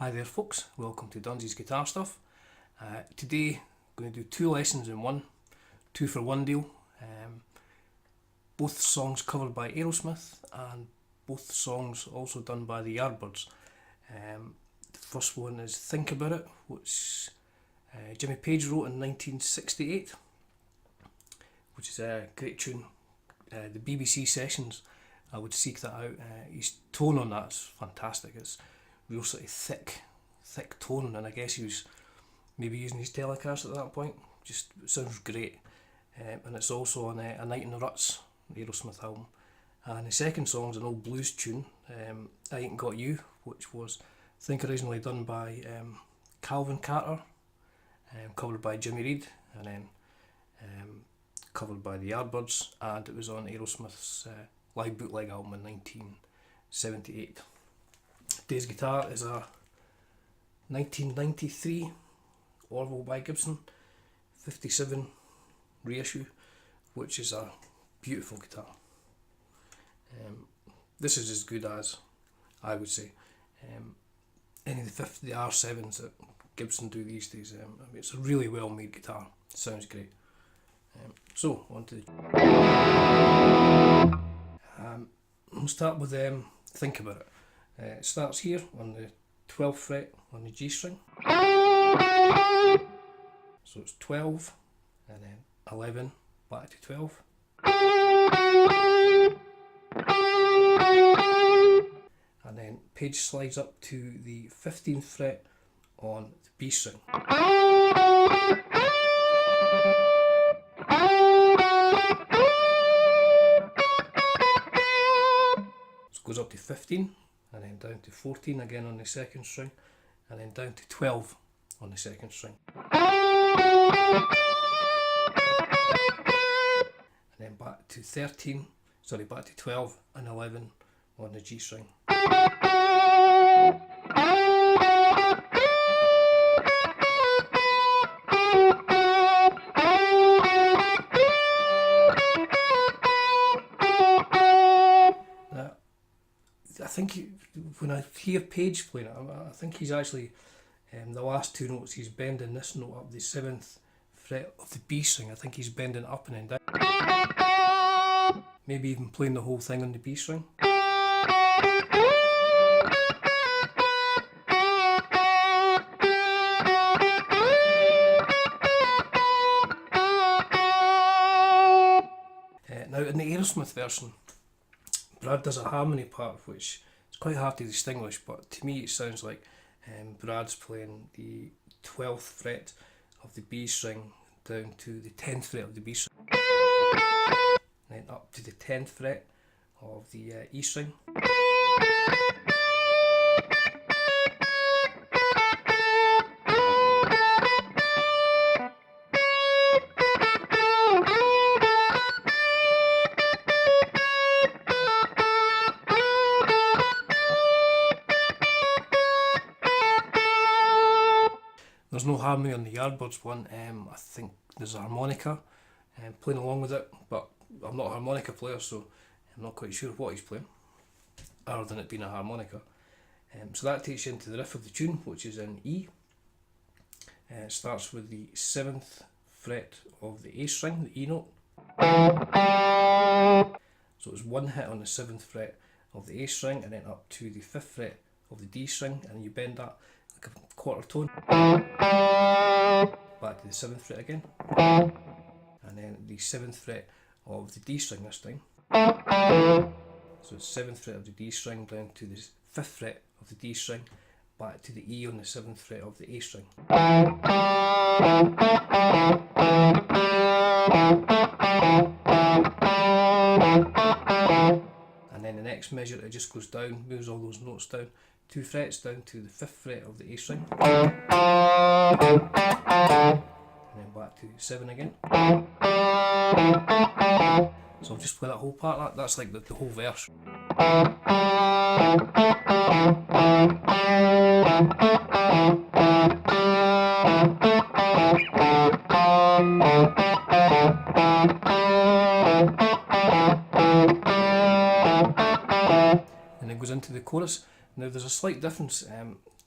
Hi there folks, welcome to Dunzy's Guitar Stuff. Today I'm going to do two lessons in one, 2 for 1 deal. Both songs covered by Aerosmith and both songs also done by the Yardbirds. The first one is Think About It, which Jimmy Page wrote in 1968, which is a great tune. The BBC sessions, I would seek that out. His tone on that is fantastic. It's real sort of thick tone, and I guess he was maybe using his Telecaster at that point. Just sounds great. And it's also on A Night in the Ruts, the Aerosmith album. And the second song is an old blues tune, I Ain't Got You, which was I think originally done by Calvin Carter, covered by Jimmy Reed, and then covered by the Yardbirds, and it was on Aerosmith's live bootleg album in 1978. Today's guitar is a 1993 Orville by Gibson 57 reissue, which is a beautiful guitar. This is as good as, I would say, any of the R7s that Gibson do these days. I mean, it's a really well made guitar, sounds great. So on to we'll start with Think About It. It starts here on the 12th fret on the G string. So it's 12 and then 11 back to 12. And then Page slides up to the 15th fret on the B string. So it goes up to 15 and then down to 14 again on the second string, and then down to 12 on the second string. And then back to 12 and 11 on the G string. Now, I think when I hear Page playing it, I think he's actually, the last two notes, he's bending this note up the 7th fret of the B string. I think he's bending it up and then down. Maybe even playing the whole thing on the B string. Now in the Aerosmith version, Brad does a harmony part which is quite hard to distinguish, but to me it sounds like Brad's playing the 12th fret of the B string down to the 10th fret of the B string, and then up to the 10th fret of the E string. There's no harmony on the Yardbirds one. I think there's a harmonica playing along with it, but I'm not a harmonica player, so I'm not quite sure what he's playing, other than it being a harmonica. So that takes you into the riff of the tune, which is in E. It starts with the 7th fret of the A string, the E note. So it's one hit on the 7th fret of the A string, and then up to the 5th fret of the D string, and you bend that like a quarter tone back to the 7th fret again, and then the 7th fret of the D string this time. So it's 7th fret of the D string down to the 5th fret of the D string, back to the E on the 7th fret of the A string. And then the next measure it just goes down, moves all those notes down 2 frets down to the 5th fret of the A string, and then back to 7 again. So I'll just play that whole part. That's like the whole verse. And it goes into the chorus. Now there's a slight difference.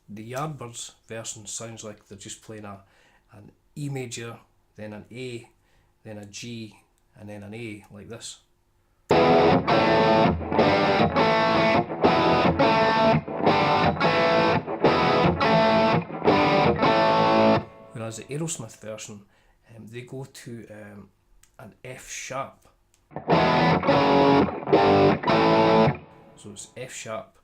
the Yardbirds version sounds like they're just playing an E major, then an A, then a G, and then an A, like this. Whereas the Aerosmith version, they go to an F sharp. So it's F sharp,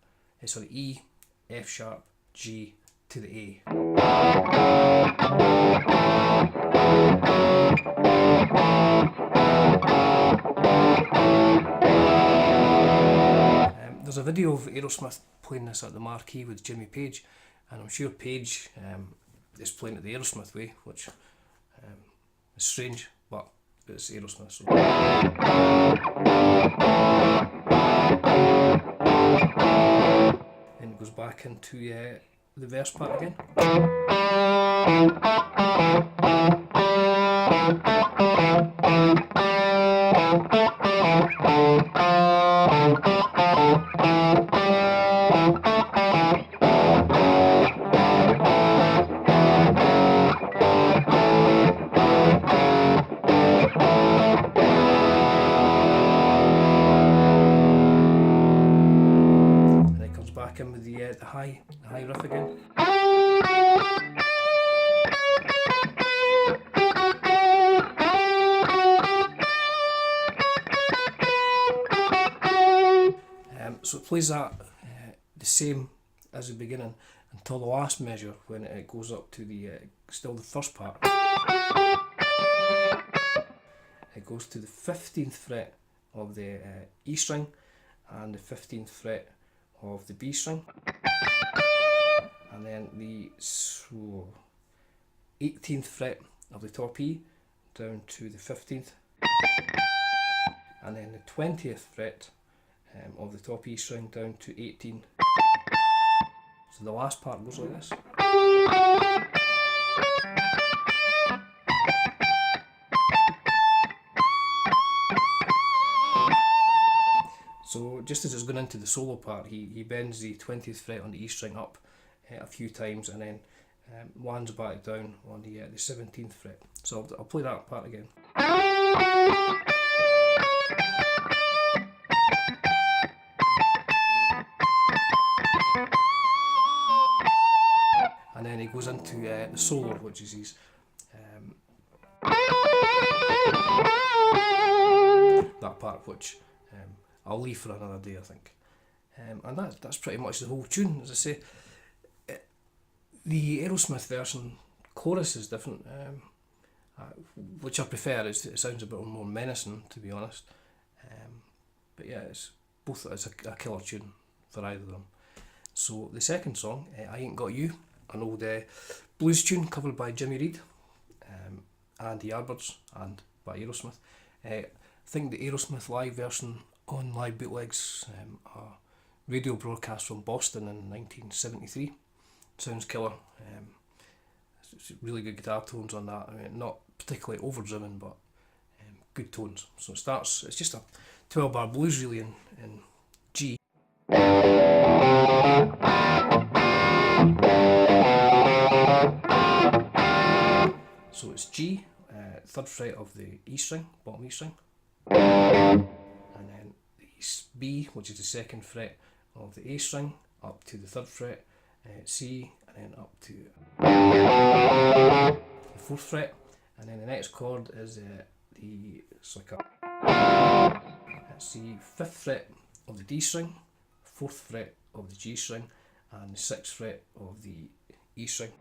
sorry, E, F sharp, G to the A. There's a video of Aerosmith playing this at the Marquee with Jimmy Page, and I'm sure Page is playing it the Aerosmith way, which is strange, but it's Aerosmith. So. Then it goes back into the verse part again. In with the high riff again. So it plays that the same as the beginning until the last measure, when it goes up to the still the first part. It goes to the 15th fret of the E string and the 15th fret of the B string, and then the 18th fret of the top E down to the 15th, and then the 20th fret of the top E string down to 18. So the last part goes like this. So just as it's going into the solo part, he bends the 20th fret on the E string up a few times, and then lands back down on the 17th fret. So I'll play that part again. And then he goes into the solo, which is his that part, which I'll leave for another day, I think. And that's pretty much the whole tune. As I say, the Aerosmith version chorus is different, which I prefer. It sounds a bit more menacing, to be honest. But yeah, it's a killer tune for either of them. So the second song, I Ain't Got You, an old blues tune covered by Jimmy Reed and the Yardbirds and by Aerosmith. I think the Aerosmith live version on Live Bootlegs, a radio broadcast from Boston in 1973. Sounds killer. It's really good guitar tones on that. I mean, not particularly overdriven, but good tones. So it's just a 12-bar blues really in G. So it's G, 3rd fret of the E string, bottom E string, and then the B, which is the 2nd fret of the A string, up to the 3rd fret, C, and then up to the 4th fret, and then the next chord is it's the 5th fret of the D string, 4th fret of the G string, and the 6th fret of the E string.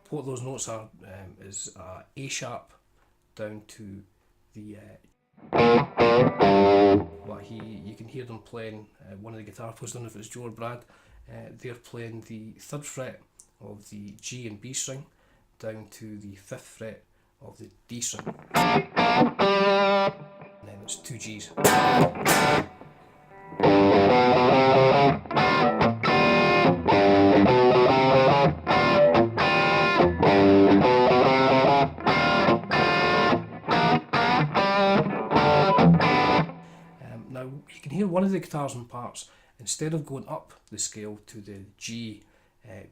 What those notes are is A sharp down to the you can hear them playing, one of the guitar players, I don't know if it's Joe or Brad, they're playing the 3rd fret of the G and B string down to the 5th fret of the D string, and then it's 2 Gs. one of the guitars and parts, instead of going up the scale to the G,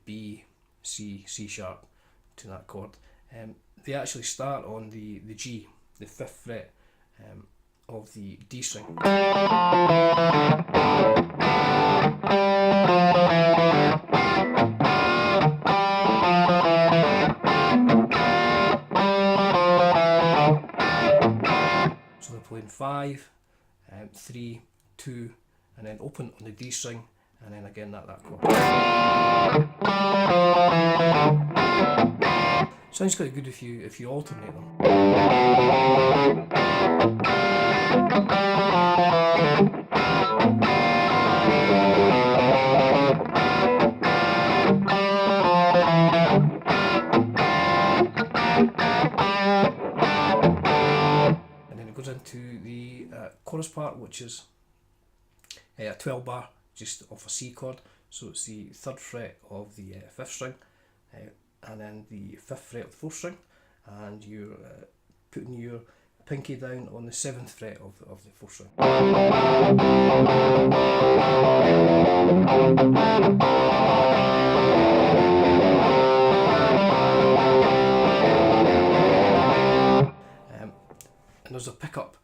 B, C, C sharp, to that chord, they actually start on the G, the 5th fret of the D string. So they're playing 5, 3, 2, and then open on the D string, and then again that chord. Sounds quite good if you alternate them. And then it goes into the chorus part, which is a 12 bar just off a C chord, so it's the 3rd fret of the 5th string, and then the 5th fret of the 4th string, and you're putting your pinky down on the 7th fret of the 4th string. And there's a pickup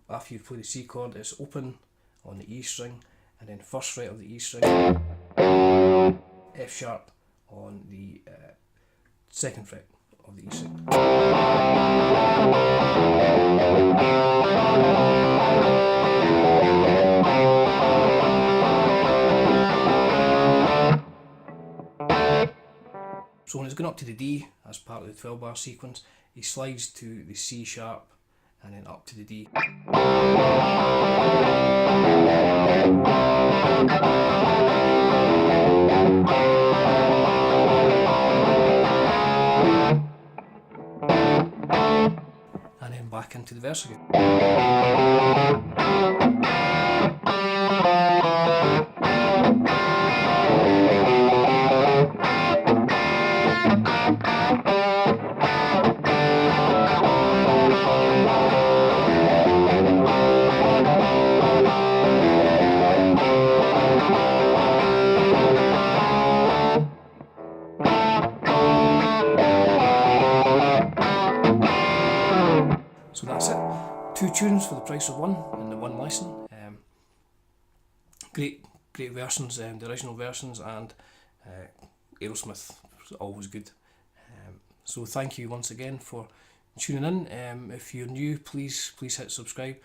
after you play the C chord. It's open on the E string, and then 1st fret of the E string, F sharp on the 2nd fret of the E string. So when it's going up to the D as part of the 12 bar sequence, he slides to the C sharp and then up to the D. And then back into the verse again. So that's it. 2 tunes for the price of 1 in the 1 lesson. Great versions, the original versions, and Aerosmith was always good. So thank you once again for tuning in. If you're new, please hit subscribe,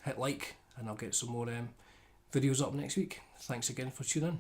hit like, and I'll get some more videos up next week. Thanks again for tuning in.